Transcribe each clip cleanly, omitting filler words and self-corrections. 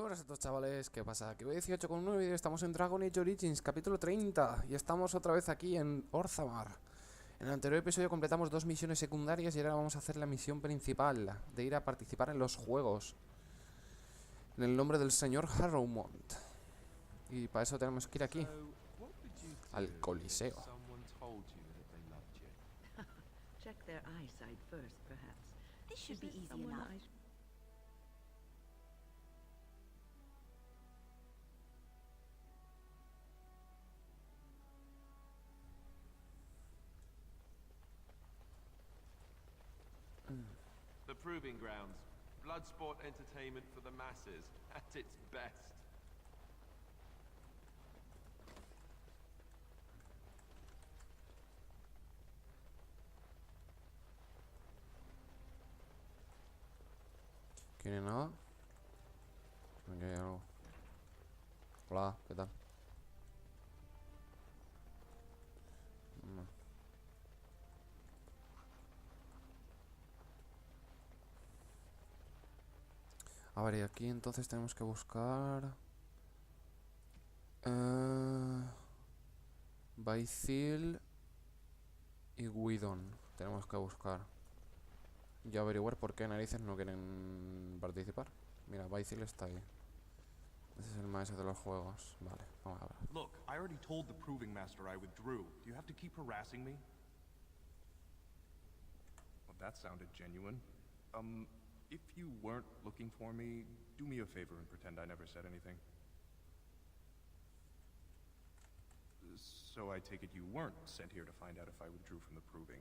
Muy buenas a todos, chavales, ¿qué pasa? Aquí voy 18 con un nuevo vídeo. Estamos en Dragon Age Origins, capítulo 30. Y estamos otra vez aquí en Orzammar. En el anterior episodio completamos 2 misiones secundarias y ahora vamos a hacer la misión principal, de ir a participar en los juegos, en el nombre del señor Harrowmont. Y para eso tenemos que ir aquí, al Coliseo. Check their eyesight first, perhaps. This should be easy enough. The Proving Grounds. Bloodsport entertainment for the masses, at its best. ¿Quién es nada? Aquí hay algo. Hola, ¿qué tal? A ver, y aquí entonces tenemos que buscar Basil y Guidon. Tenemos que buscar y averiguar por qué narices no quieren participar. Mira, Basil está ahí. Ese es el maestro de los juegos. Vale, vamos a ver. Look, I already told the Proving Master I withdrew. Do you have to keep harassing me? Well, that sounded genuine. If you weren't looking for me, do me a favor and pretend I never said anything. So I take it you weren't sent here to find out if I withdrew from the Proving.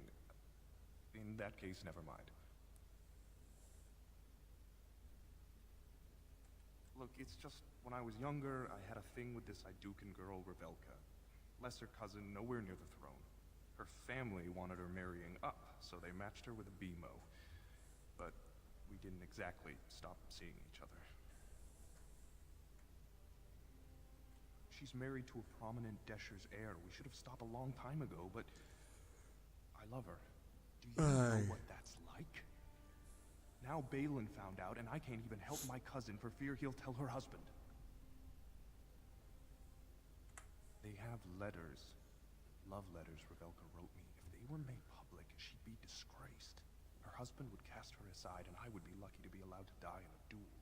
In that case, never mind. Look, it's just, when I was younger, I had a thing with this Idukan girl, Revelka. Lesser cousin, nowhere near the throne. Her family wanted her marrying up, so they matched her with a BMO. But we didn't exactly stop seeing each other. She's married to a prominent Desher's heir. We should have stopped a long time ago, but I love her. Do you know what that's like? Now Balin found out, and I can't even help my cousin for fear he'll tell her husband. They have letters. Love letters Revelka wrote me. If they were made public, she'd be disgraced. Her husband would cast her aside, and I would be lucky to be allowed to die in a duel.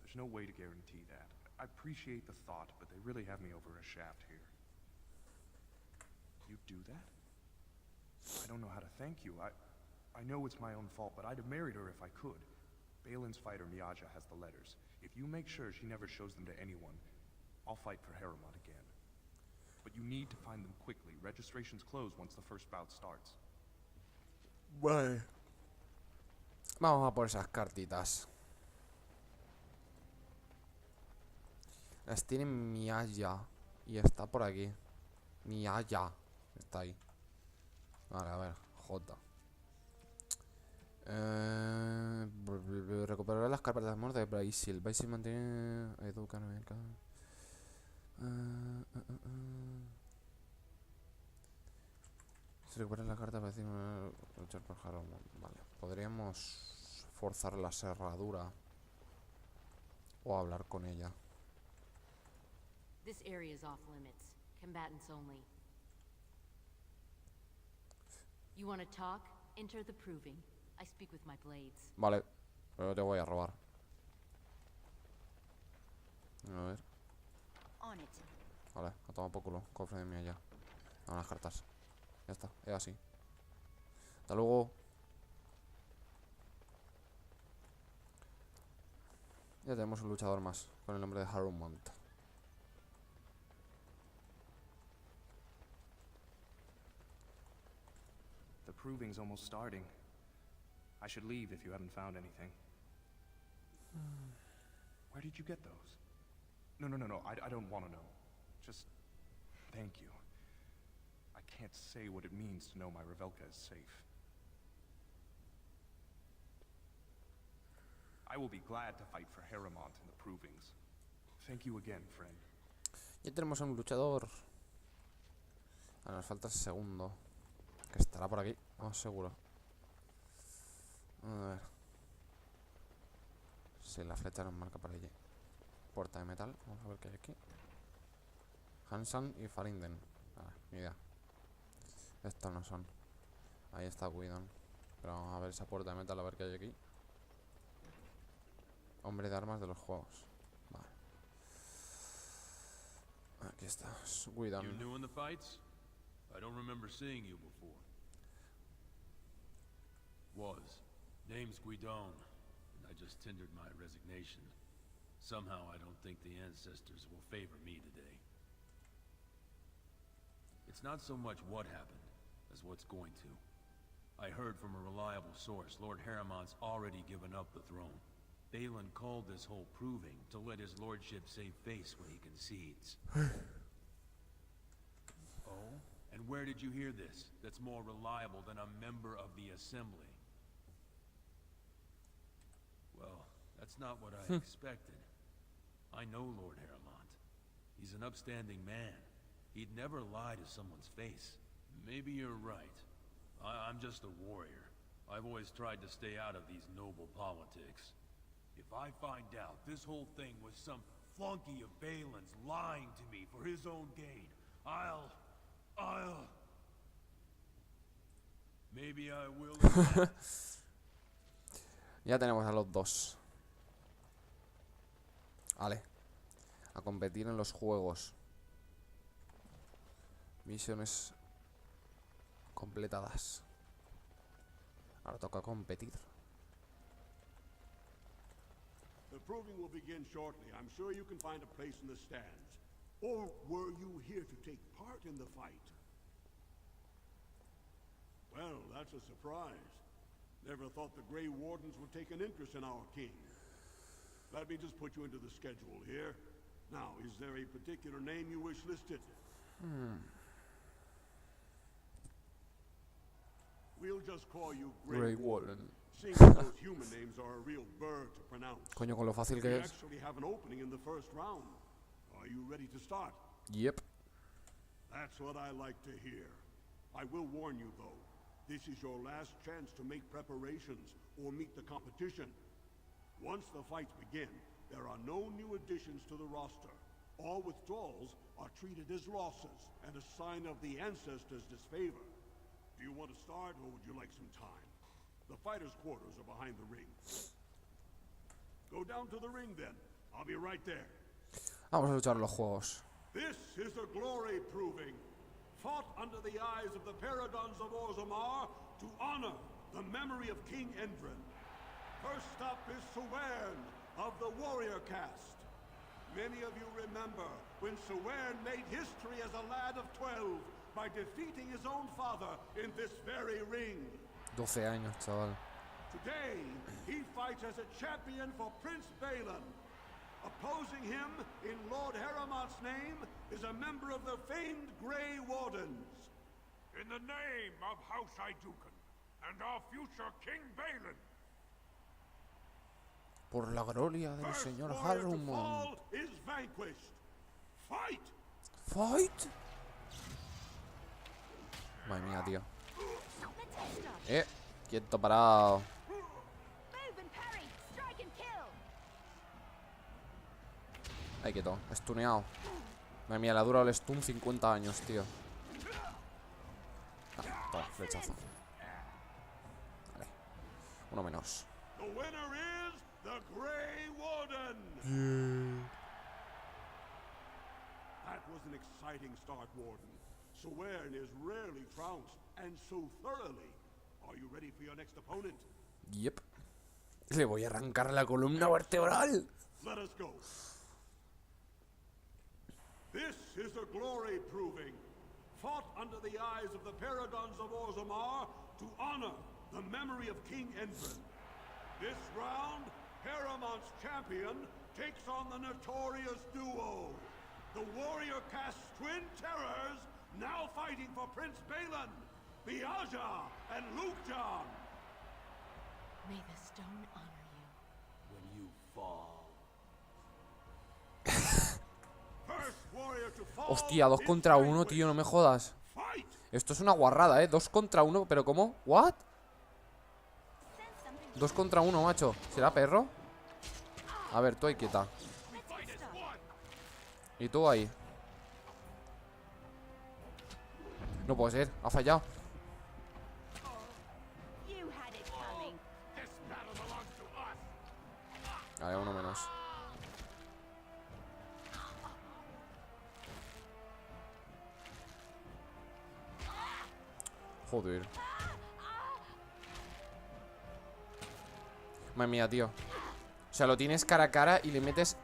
There's no way to guarantee that. I appreciate the thought, but they really have me over a shaft here. You'd do that? I don't know how to thank you. I know it's my own fault, but I'd have married her if I could. Balin's fighter Miaja has the letters. If you make sure she never shows them to anyone, I'll fight for Harrowmont again. But you need to find them quickly. Registrations close once the first bout starts. Vale. Vamos a por esas cartitas. Las tiene Miaja. Y está por aquí. Miaja. Está ahí. Vale, a ver. J. Recuperar las cartas de amor de Basil. Basil mantiene... Educar... Si recuperas la carta para decir luchar por Harrowmont. Vale, podríamos forzar la cerradura o hablar con ella. This area is off limits. Combatants only. You want to talk? Enter the Proving. I speak with my blades. Vale, pero te voy a robar. A ver. On it. Vale, a tomar por culo. Cofre de mí allá. Dame las cartas. Ya está, es así. Hasta luego. Ya tenemos un luchador más con el nombre de Harrowmont. The Proving's almost starting. I should leave if you haven't found anything. Where did you get those? No, I don't want to know. Just thank you. I can't say what it means to know my Revelka is safe. I will be glad to fight for Harrowmont in the Provings. Thank you again, friend. Ya tenemos a un luchador. Ahora nos falta el segundo, que estará por aquí, más seguro. A ver. Sí, la flecha nos marca por allí. Puerta de metal. Vamos a ver qué hay aquí. Hansan y Ferelden. Ni idea. Estos no son. Ahí está Guidon. Pero vamos a ver esa puerta de metal, a ver qué hay aquí. Hombre de armas de los juegos. Vale. Aquí está. Guidon. You new in the fights? I don't remember seeing you before. Name's Guidon, and I just tendered my resignation. Somehow I don't think the ancestors will favor me today. It's not so much what happened, as what's going to. I heard from a reliable source, Lord Harrowmont's already given up the throne. Balin called this whole proving to let his lordship save face when he concedes. Oh? And where did you hear this? That's more reliable than a member of the Assembly. Well, that's not what I expected. I know Lord Harrowmont. He's an upstanding man. He'd never lie to someone's face. Maybe you're right. I'm just a warrior. I've always tried to stay out of these noble politics. If I find out this whole thing was some flunky of Balin's lying to me for his own gain, I'll... Maybe I will... Ya tenemos a los dos. Vale. A competir en los juegos. Misiones completadas. Ahora toca competir. The proving will begin shortly. I'm sure you can find a place in the stands. Or were you here to take part in the fight? Well, that's a surprise. Never thought the Grey Wardens would take an interest in our king. Let me just put you into the schedule here. Now, is there a particular name you wish listed? We'll just call you Grey Grey Warden. Seeing as those human names are a real burr to pronounce. Coño, con lo fácil We que es. actually have an opening in the first round. Are you ready to start? Yep. That's what I like to hear. I will warn you, though. This is your last chance to make preparations or meet the competition. Once the fights begin, there are no new additions to the roster. All withdrawals are treated as losses and a sign of the ancestors' disfavor. Do you want to start, or would you like some time? The fighters' quarters are behind the ring. Go down to the ring, then. I'll be right there. Vamos a luchar los juegos. This is a glory proving, fought under the eyes of the Paradons of Orzammar to honor the memory of King Endrin. First up is Sewern of the warrior caste. Many of you remember when Sewern made history as a lad of 12 by defeating his own father in this very ring. 12 años, chaval. Today, he fights as a champion for Prince Balin. Opposing him, in Lord Harrowmont's name, is a member of the famed Grey Wardens. In the name of House Ayudan and our future King Balin. Por la gloria del First señor warrior to Harrowmont. fall is vanquished. Fight! Fight. Madre mía, tío. Quieto, parado. Ahí quieto, stuneado. Madre mía, le ha durado el stun 50 años, tío. Toma, flechazo. Vale. Uno menos. The winner is the Grey Warden. That was an exciting start, Warden. Sewern is rarely trounced, and so thoroughly. Are you ready for your next opponent? Yep. Le voy a arrancar la columna vertebral. Let us go. This is a glory proving, fought under the eyes of the Paradons of Orzammar to honor the memory of King Endrin. This round, Harrowmont's champion takes on the notorious duo, the warrior caste twin terrors, now fighting for Prince Balin, Biaja and Lukejan. May the stone honor you. When you fall. Hostia, 2 contra 1, tío, no me jodas. Esto es una guarrada, 2 contra 1, pero ¿cómo? ¿What? 2 contra 1, macho. ¿Será perro? A ver, tú ahí quieta. Y tú ahí. No puede ser, ha fallado. Vale, uno menos. Joder. Madre mía, tío. O sea, lo tienes cara a cara y le metes...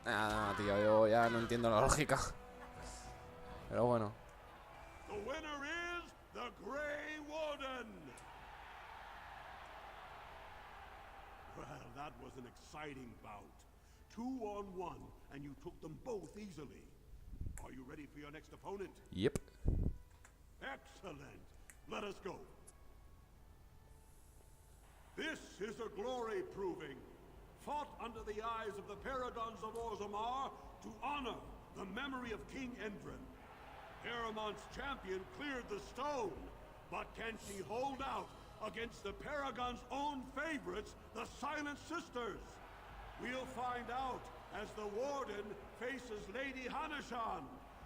Ah, tío, yo ya no entiendo la lógica. Pero bueno. The winner is the Grey Warden. Well, that was an exciting bout. 2-on-1, and you took them both easily. Are you ready for your next opponent? Yep. Excellent. Let us go. This is a glory proving, fought under the eyes of the paragons of Orzammar to honor the memory of King Endrin. Harrowmont's champion cleared the stone, but can she hold out against the paragon's own favorites, the Silent Sisters? We'll find out as the Warden faces Lady Hanashan,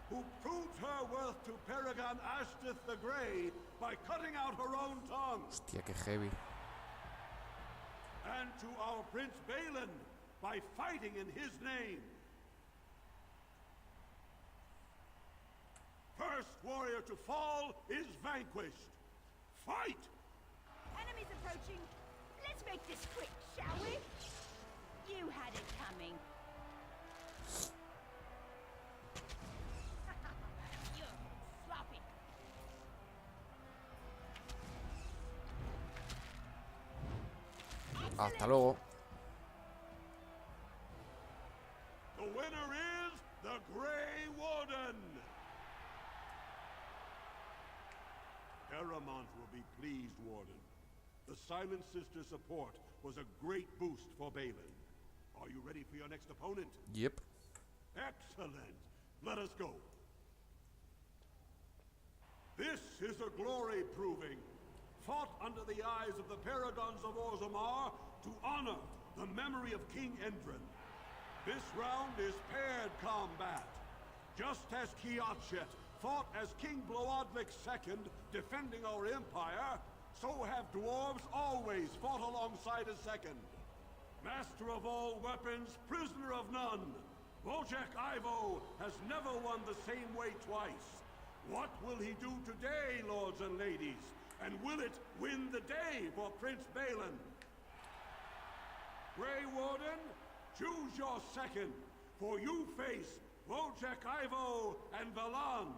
who proved her worth to Paragon Ashtith the Grey by cutting out her own tongue. Hostia, qué heavy. And to our Prince Balin by fighting in his name. First warrior to fall is vanquished. Fight! Enemies approaching. Let's make this quick, shall we? You had it coming. You're sloppy. Hasta luego. The winner is the Grey Warden. Harrowmont will be pleased, Warden. The Silent Sister support was a great boost for Balin. Are you ready for your next opponent? Yep. Excellent. Let us go. This is a glory proving, fought under the eyes of the paragons of Orzammar to honor the memory of King Endrin. This round is paired combat. Just as Kiatshet fought as King Bloodlick II, defending our empire, so have dwarves always fought alongside a second. Master of all weapons, prisoner of none, Wojciech Ivo has never won the same way twice. What will he do today, lords and ladies? And will it win the day for Prince Balin? Grey Warden, choose your second, for you face Wojciech Ivo and Valans.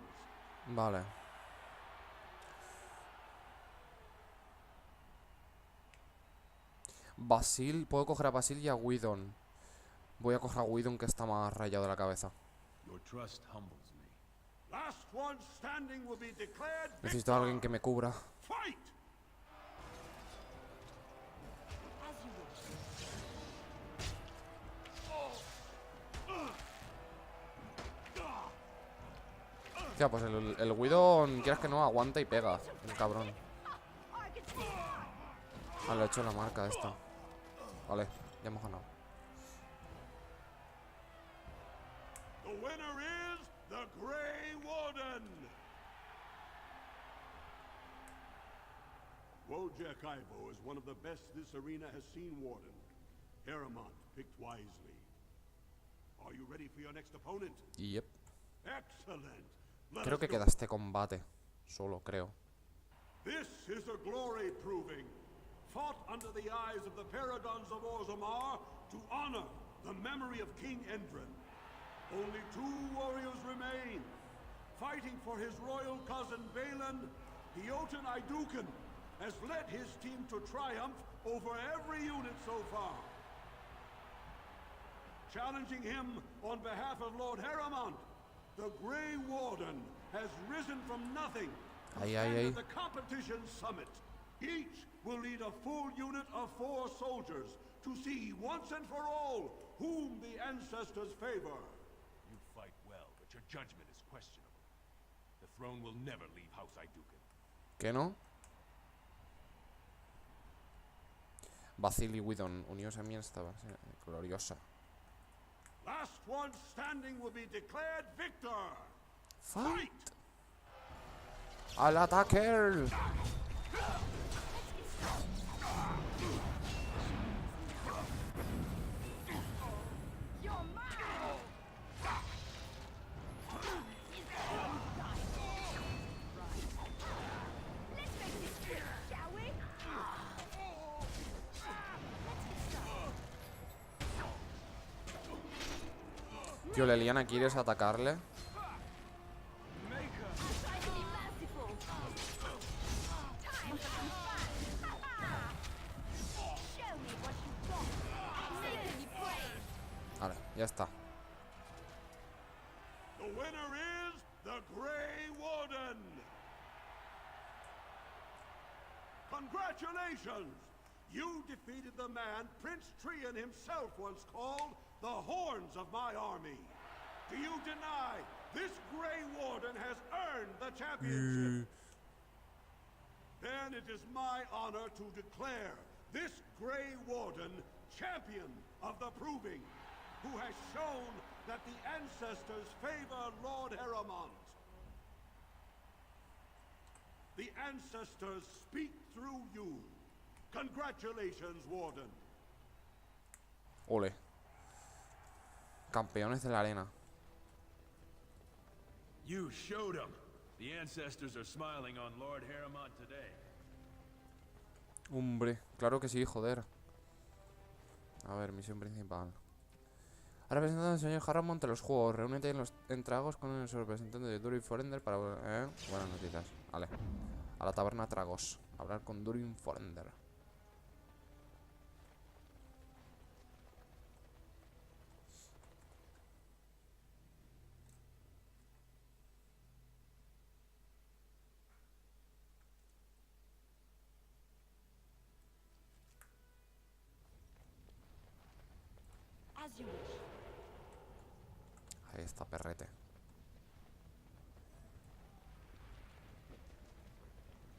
Vale. Basil, puedo coger a Basil y a Widon. Voy a coger a Widon, que está más rayado de la cabeza. Your trust humbles me. Last one standing will be declared Necesito a alguien que me cubra. fight! As you wish. Hostia, pues el Widon, quieras que no, aguanta y pega. El cabrón. I can see it. Ah, le he hecho la marca esta. Vale, ya hemos ganado. The winner is the Grey Warden. Wojciech Ivo is one of the best this arena has seen, Warden. Harrowmont picked wisely. Are you ready for your next opponent? Yep. Excellent. Let Creo us que go. queda este combate. Solo, creo. This is a glory proving, fought under the eyes of the paragons of Orzammar to honor the memory of King Endrin. Only two warriors remain. Fighting for his royal cousin Balin, Jotun Ayduken has led his team to triumph over every unit so far. Challenging him on behalf of Lord Harrowmont, the Grey Warden has risen from nothing to Ay, stand ay, ay. at the competition summit. Each will lead a full unit of 4 soldiers to see once and for all whom the ancestors favor. You fight well, but your judgment is questionable. The throne will never leave House Ayduken. ¿Qué no? Basil y Widon, unidos en mí esta gloriosa. Last one standing will be declared victor. Fight. Al ataque. Tío, Leliana, ¿quieres atacarle? Vale, ya está. The winner is the Grey Warden. Congratulations! You defeated the man Prince Trian himself once called the horns of my army. Do you deny this Grey Warden has earned the championship? Then it is my honor to declare this Grey Warden champion of the proving, who has shown that the ancestors favor Lord Harrowmont. The ancestors speak through you. Congratulations, Warden. Ole. Campeones de la arena. You showed them. The ancestors are smiling on Lord Harrowmont today. Hombre, claro que sí, joder. A ver, misión principal. Ahora presentando al señor Harrowmont en los juegos. Reúnete en tragos con el representante de Duro y Forender para... buenas noticias. Vale. A la taberna Tragos. Hablar con Duro y Forender. As you wish. Ahí está, perrete.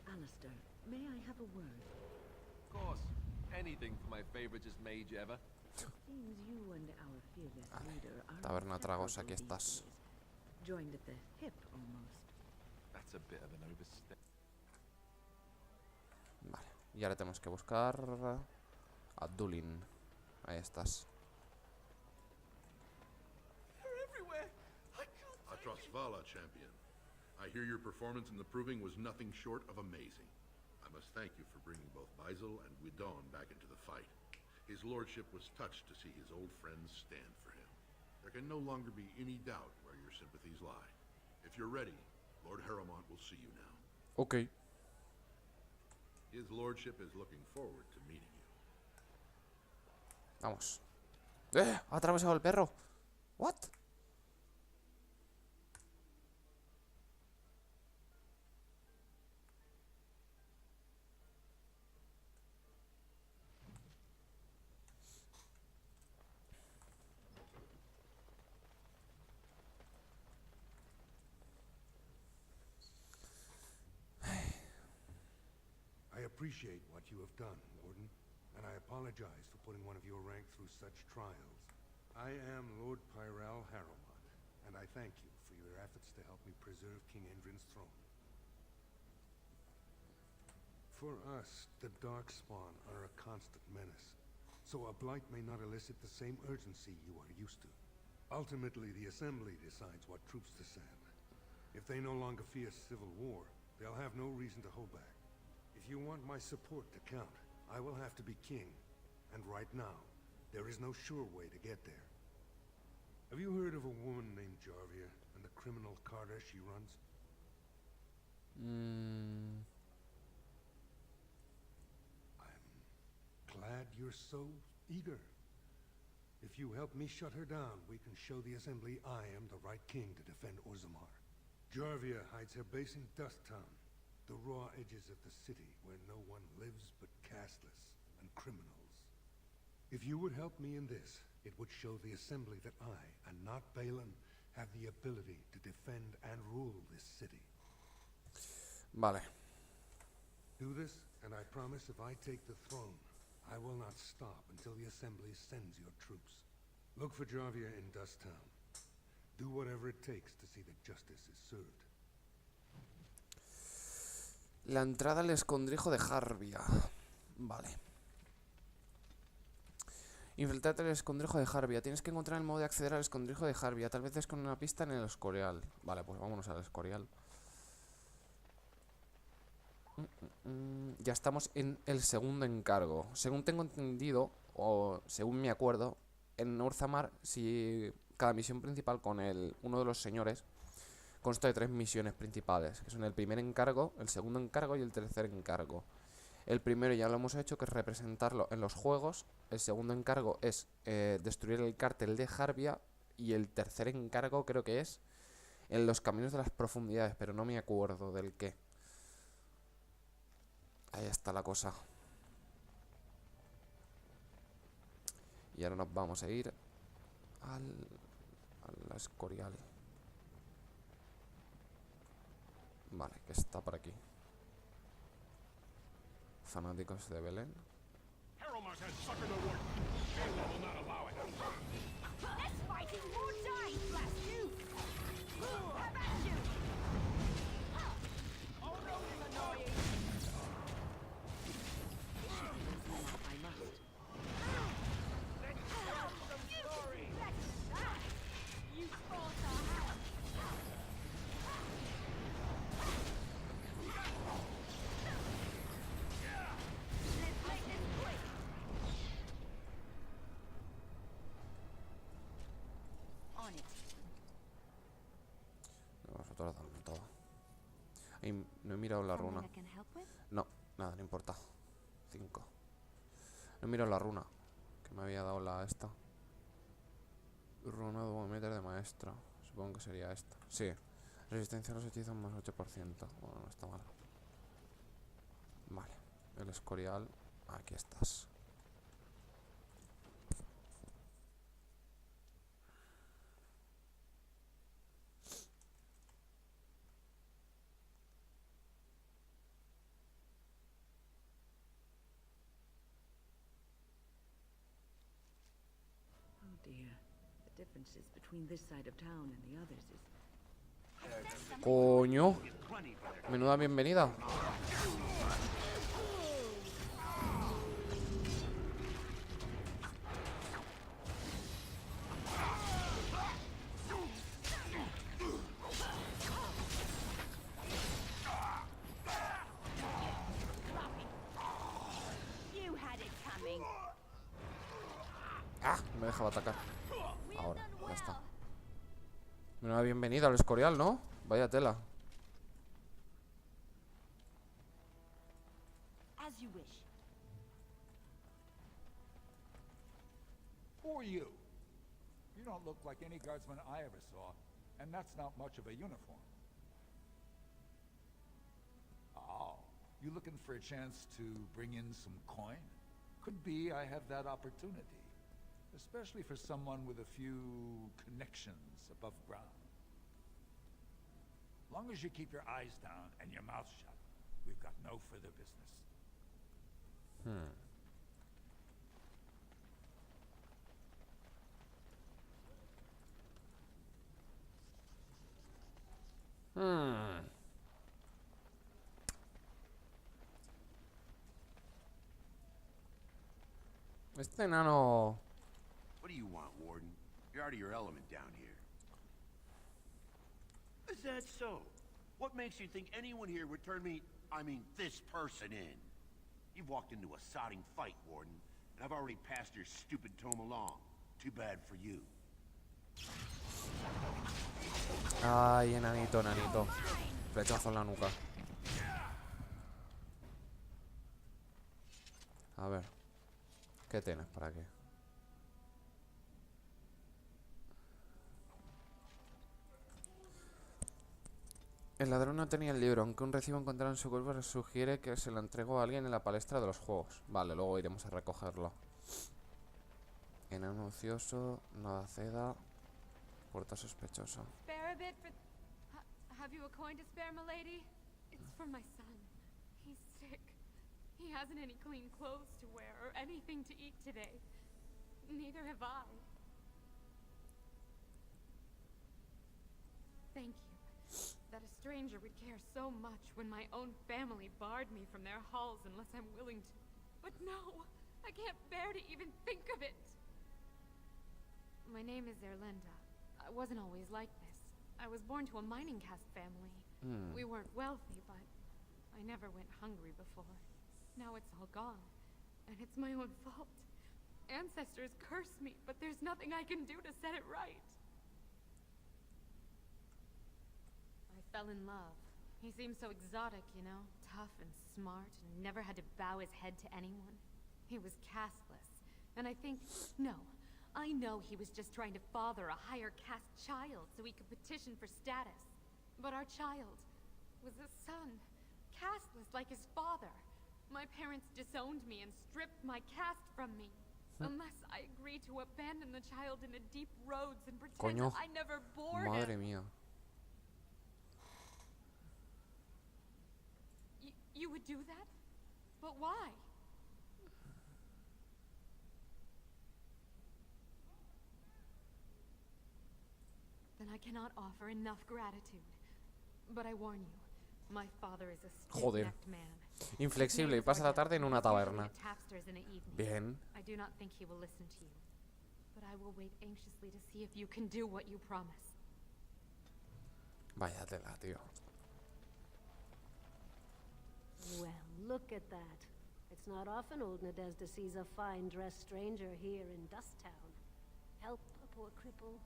Alistair, may I have a word? Of course. Anything for my favorites mage ever. Seems you and our fearless leader are Taberna Tragos, inseparable aquí these estás. days. Joined at the hip, almost. That's a bit of an overstep. Vale. Y ahora tenemos que buscar a Dulin. Ahí estás. Atrosvala, champion. I hear your performance in the proving was nothing short of amazing. I must thank you for bringing both Baisel and Guidon back into the fight. His lordship was touched to see his old friends stand for him. There can no longer be any doubt where your sympathies lie. If you're ready, Lord Harrowmont will see you now. Ok. His lordship is looking forward to meeting you. Vamos. Ha atravesado el perro. What? I appreciate what you have done, Warden, and I apologize for putting one of your rank through such trials. I am Lord Pyrell Harrowmont, and I thank you for your efforts to help me preserve King Endrin's throne. For us, the Darkspawn are a constant menace, so a blight may not elicit the same urgency you are used to. Ultimately, the Assembly decides what troops to send. If they no longer fear civil war, they'll have no reason to hold back. If you want my support to count, I will have to be king. And right now, there is no sure way to get there. Have you heard of a woman named Jarvia and the criminal carter she runs? I'm glad you're so eager. If you help me shut her down, we can show the Assembly I am the right king to defend Orzammar. Jarvia hides her base in Dust Town, the raw edges of the city where no one lives but castless and criminals. If you would help me in this, it would show the Assembly that I, and not Balin, have the ability to defend and rule this city. Vale. Do this, and I promise if I take the throne, I will not stop until the Assembly sends your troops. Look for Javia in Dust Town. Do whatever it takes to see that justice is served. La entrada al escondrijo de Harbia. Vale. Infiltrate el escondrijo de Harbia. Tienes que encontrar el modo de acceder al escondrijo de Harbia. Tal vez es con una pista en el Escorial. Vale, pues vámonos al Escorial. Ya estamos en el segundo encargo. Según tengo entendido, o según me acuerdo, en Orzammar, si cada misión principal con uno de los señores consta de 3 misiones principales, que son el primer encargo, el segundo encargo y el tercer encargo. El primero ya lo hemos hecho, que es representarlo en los juegos. El segundo encargo es destruir el cártel de Harbia. Y el tercer encargo creo que es en los caminos de las profundidades, pero no me acuerdo del qué. Ahí está la cosa. Y ahora nos vamos a ir al Escorial. Vale, que está por aquí. Fanáticos de Belén. Harrowmont has suckered the warden. Guilmore will not allow it. Less fighting, more dying, blast you! How about you? Oh no, it's annoying! I must. Let's tell some stories! That's that! You fought our house! Let's make this quick! On it. Nosotros damos todo. Ahí no he mirado la runa. Someone I can help with? No, nada, no importa. 5. No he mirado la runa que me había dado la esta. Runa duometer de maestro. Supongo que sería esta. Sí. Resistencia a los hechizos más 8%. Bueno, no está mal. Vale. El Escorial. Aquí estás. Oh dear. The differences between this side of town and the others is... Coño. Menuda bienvenida. You had it coming. Ah, me dejaba atacar. Ahora, ya está. Menuda bienvenida al Escorial, ¿no? Vaya tela. As you wish. Who are you? You don't look like any guardsman I ever saw, and that's not much of a uniform. Oh, you looking for a chance to bring in some coin? Could be I have that opportunity, especially for someone with a few connections above ground. Long as you keep your eyes down and your mouth shut, we've got no further business. Este enano. What do you want, Warden? You're out of your element down here. Is that so? What makes you think anyone here would turn me, I mean, this person in? You've walked into a sodding fight, Warden, and I've already passed your stupid tome along. Too bad for you. Ay, enanito, enanito. Flechazo en la nuca. A ver. ¿Qué tienes para aquí? El ladrón no tenía el libro, aunque un recibo encontrado en su cuerpo sugiere que se lo entregó a alguien en la palestra de los juegos. Vale, luego iremos a recogerlo. Enano ocioso, nada ceda, puerta sospechosa. Spare a bit for... have you a coin to spare, milady? It's for my son. He's sick. He hasn't any clean clothes to wear or anything to eat today. Neither have I. Thank you. That a stranger would care so much when my own family barred me from their halls unless I'm willing to. But no, I can't bear to even think of it. My name is Erlinda. I wasn't always like this. I was born to a mining caste family. We weren't wealthy, but I never went hungry before. Now it's all gone, and it's my own fault. Ancestors curse me, but there's nothing I can do to set it right. I fell in love. He seemed so exotic, you know, tough and smart, and never had to bow his head to anyone. He was casteless, and I know he was just trying to father a higher caste child so he could petition for status. But our child was a son, casteless like his father. My parents disowned me and stripped my caste from me. Unless I agreed to abandon the child in the deep roads and pretend that I never bore him. Madre mía. You would do that? But why? Then I cannot offer enough gratitude. But I warn you, my father is a stiff-necked man. Inflexible y pasa la tarde en una taberna. Bien. I do not think he will listen to you. But I will wait anxiously to see if you can do what you promise. Vaya tela, tío. Well, look at that. It's not often old Nadezhda sees a fine-dressed stranger here in Dusttown. Help a poor cripple.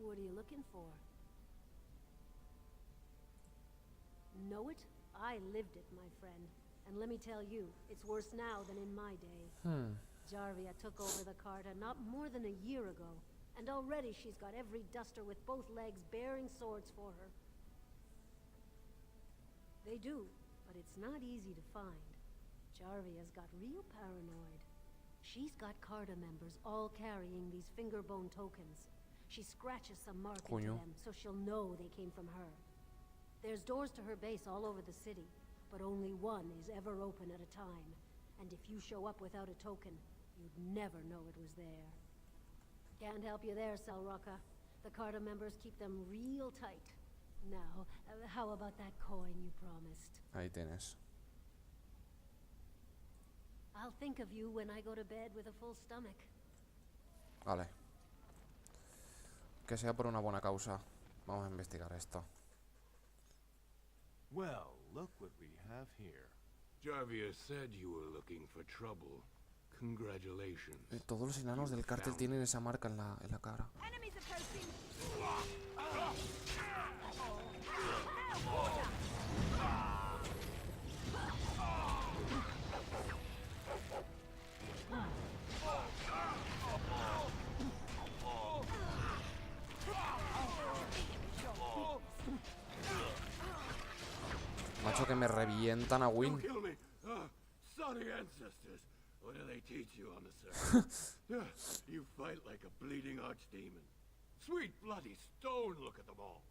What are you looking for? Know it? I lived it, my friend. And let me tell you, it's worse now than in my day. Jarvia took over the Carta not more than a year ago, and already she's got every duster with both legs bearing swords for her. They do, but it's not easy to find. Jarvia's got real paranoid. She's got Carta members all carrying these fingerbone tokens. She scratches some mark into them so she'll know they came from her. There's doors to her base all over the city, but only one is ever open at a time. And if you show up without a token, you'd never know it was there. Can't help you there, Selrocka. The Carta members keep them real tight. Now, how about that coin you promised? Ahí tienes. I'll think of you when I go to bed with a full stomach. Vale. Que sea por una buena causa. Vamos a investigar esto. Well, look what we have here. Jarvia said you were looking for trouble. Congratulations. Todos los enanos del cártel tienen esa marca en la cara. Macho, que me revientan a Win. Sorry ancestors. What do they teach you on the surface? You fight like a bleeding archdemon. Sweet bloody stone, look at them all.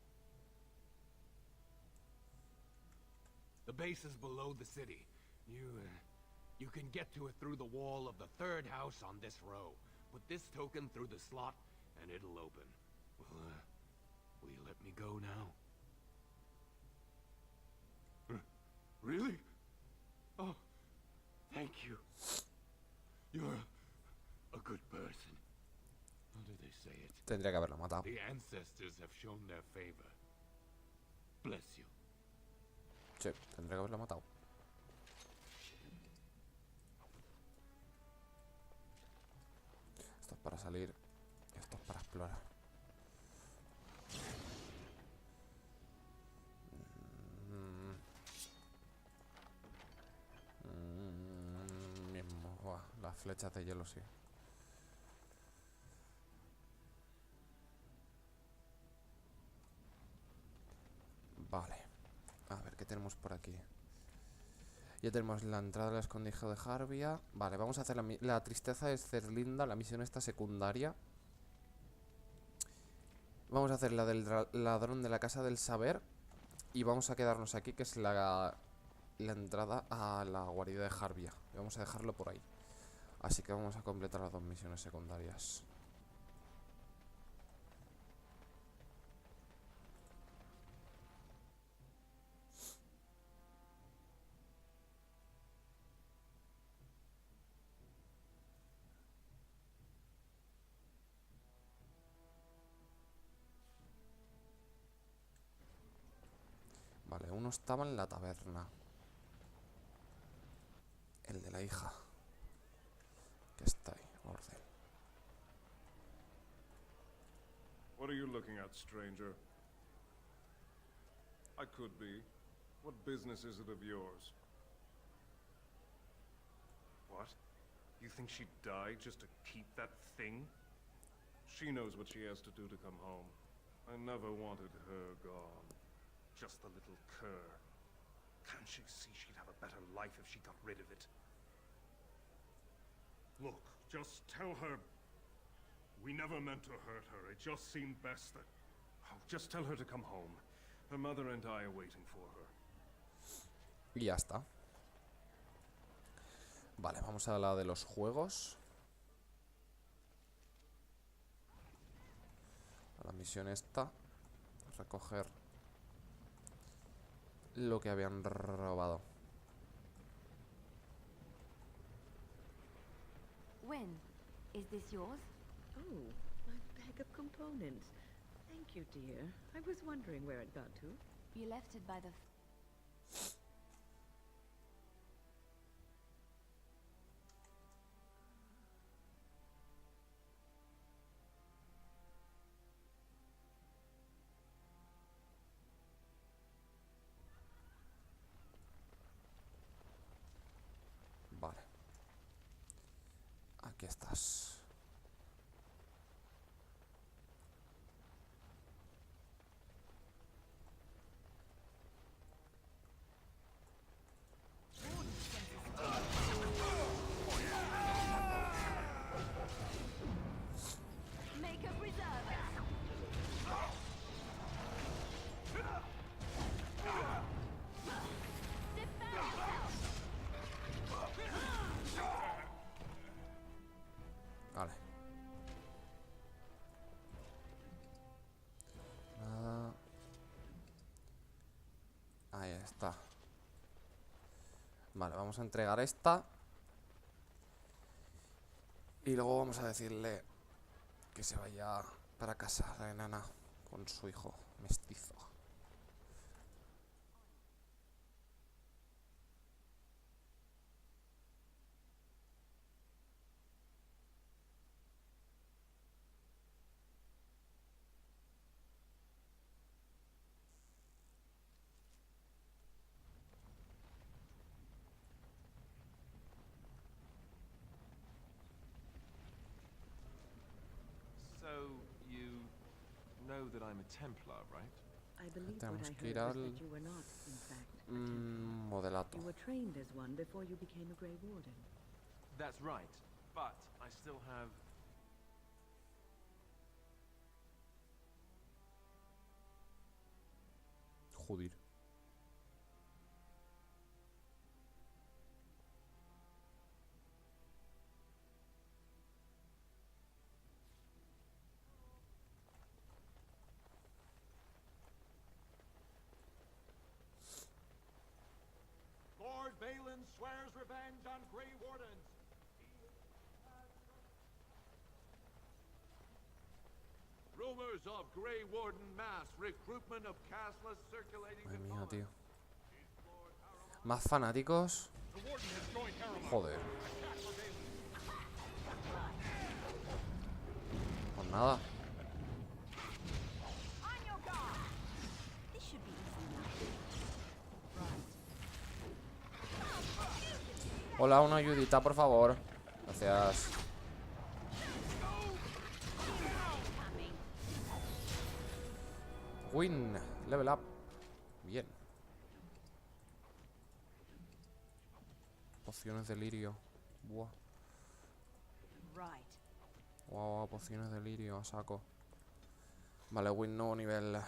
The base is below the city. You can get to it through the wall of the third house on this row. Put this token through the slot, and it'll open. Well, will you let me go now? Really? Oh, thank you. You're a good person. How do they say it? Tendría que haberlo matado. The ancestors have shown their favor. Bless you. Sí, tendría que haberlo matado. Esto es para salir. Esto es para explorar. Las flechas de hielo, sí. Vale. A ver, ¿qué tenemos por aquí? Ya tenemos la entrada al escondrijo de Jarvia. Vale, vamos a hacer la tristeza de Cerlinda, la misión esta secundaria. Vamos a hacer la del ladrón de la casa del saber. Y vamos a quedarnos aquí, que es la entrada a la guarida de Jarvia. Y vamos a dejarlo por ahí. Así que vamos a completar las dos misiones secundarias. Vale, uno estaba en la taberna. El de la hija. Que está ahí, orden. What are you looking at, stranger? I could be. What business is it of yours? What? You think she'd die just to keep that thing? She knows what she has to do to come home. I never wanted her gone. Just the little cur. Can't she see she'd have a better life if she got rid of it? Look, just tell her we never meant to hurt her. It just seemed best that... Oh, just tell her to come home. Her mother and I are waiting for her. Y ya está. Vale, vamos a la de los juegos. A la misión esta. Recoger lo que habían robado. When? Is this yours? Oh, my bag of components. Thank you, dear. I was wondering where it got to. You left it by the... Vale. Aquí estás. Vale. Nada. Ahí está. Vale, vamos a entregar esta. Y luego vamos a decirle que se vaya para casa la enana con su hijo mestizo. So, you know that I'm a Templar, right? I believe what Tenemos I que ir heard was al that you were not, in fact, a Templar. modelato. You were trained as one before you became a Grey Warden. That's right, but I still have... Joder. Lord Balin swears revenge on Grey Wardens. Rumors of Grey Warden mass recruitment of castless circulating Madre the mía, common. tío. Más fanáticos. The Warden has joined Harrowmont. Joder. Attack for Balin. Pues nada. On your guard. This should be easy enough. Hola, una ayudita, por favor. Gracias. Win. Level up. Bien. Pociones de lirio. Buah. Right. Wow, pociones de lirio, a saco. Vale, win nuevo nivel.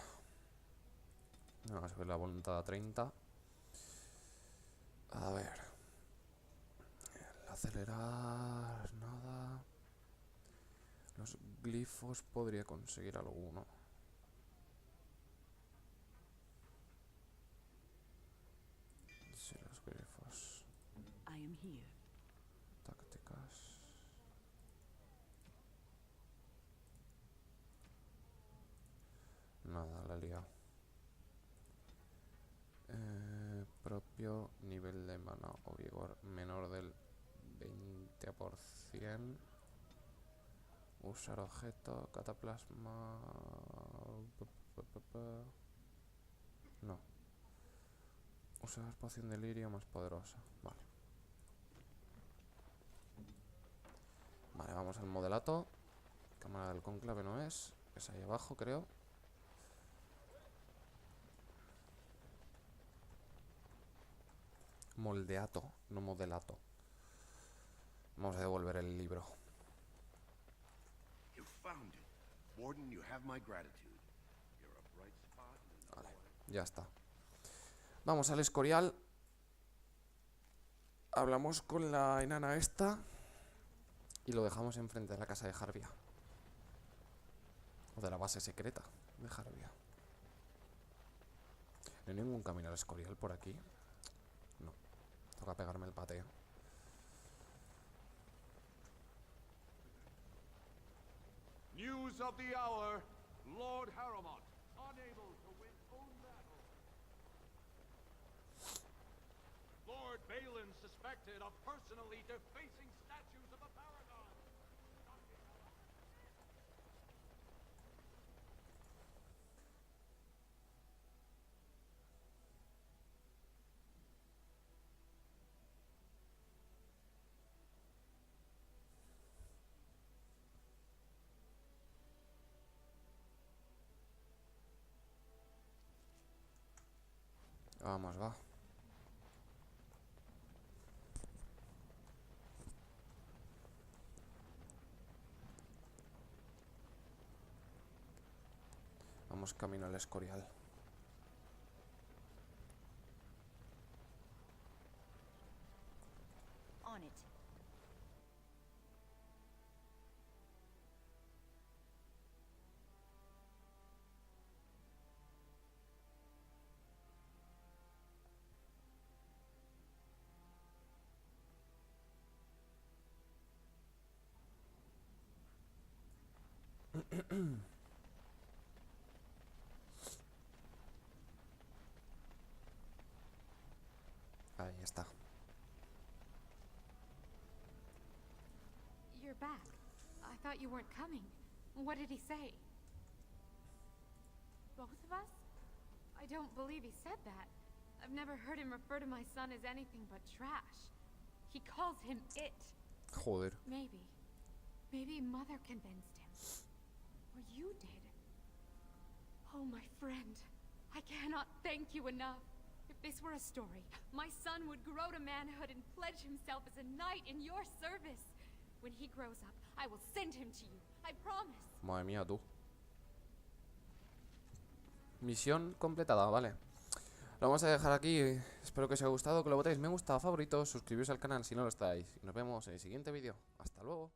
Vamos a subir la voluntad a 30. A ver. El acelerar. Nada. Los glifos podría conseguir alguno. Sí, los glifos. I am here. Tácticas. Nada, la he liado. principio, nivel de mana o vigor menor del 20%. Usar objeto, cataplasma. No. Usar poción de lirio más poderosa. Vale. Vale, vamos al modelato. Cámara del cónclave no es. Es ahí abajo, creo. Moldeato, no modelato. Vamos a devolver el libro. Vale, ya está. Vamos al Escorial. Hablamos con la enana esta. Y lo dejamos enfrente de la casa de Harvia. O de la base secreta de Harvia. ¿No hay ningún camino al Escorial por aquí? No. Toca pegarme el pateo. News of the hour. Lord Harrowmont, unable to win own battle. Lord Balin suspected of personally defacing statues of a paragon. Vamos, va. Vamos camino al Escorial. On it. Ahí está. You're back. I thought you weren't coming. What did he say? Both of us? I don't believe he said that. I've never heard him refer to my son as anything but trash. He calls him it. Joder. Maybe Mother convinced him. Or you did. Oh, my friend. I cannot thank you enough. If this were a story, my son would grow to manhood and pledge himself as a knight in your service. When he grows up, I will send him to you. I promise. Madre mía, tú. Misión completada, vale. Lo vamos a dejar aquí. Espero que os haya gustado, que lo votéis me gusta, favoritos, suscribiros al canal si no lo estáis. Y nos vemos en el siguiente vídeo. Hasta luego.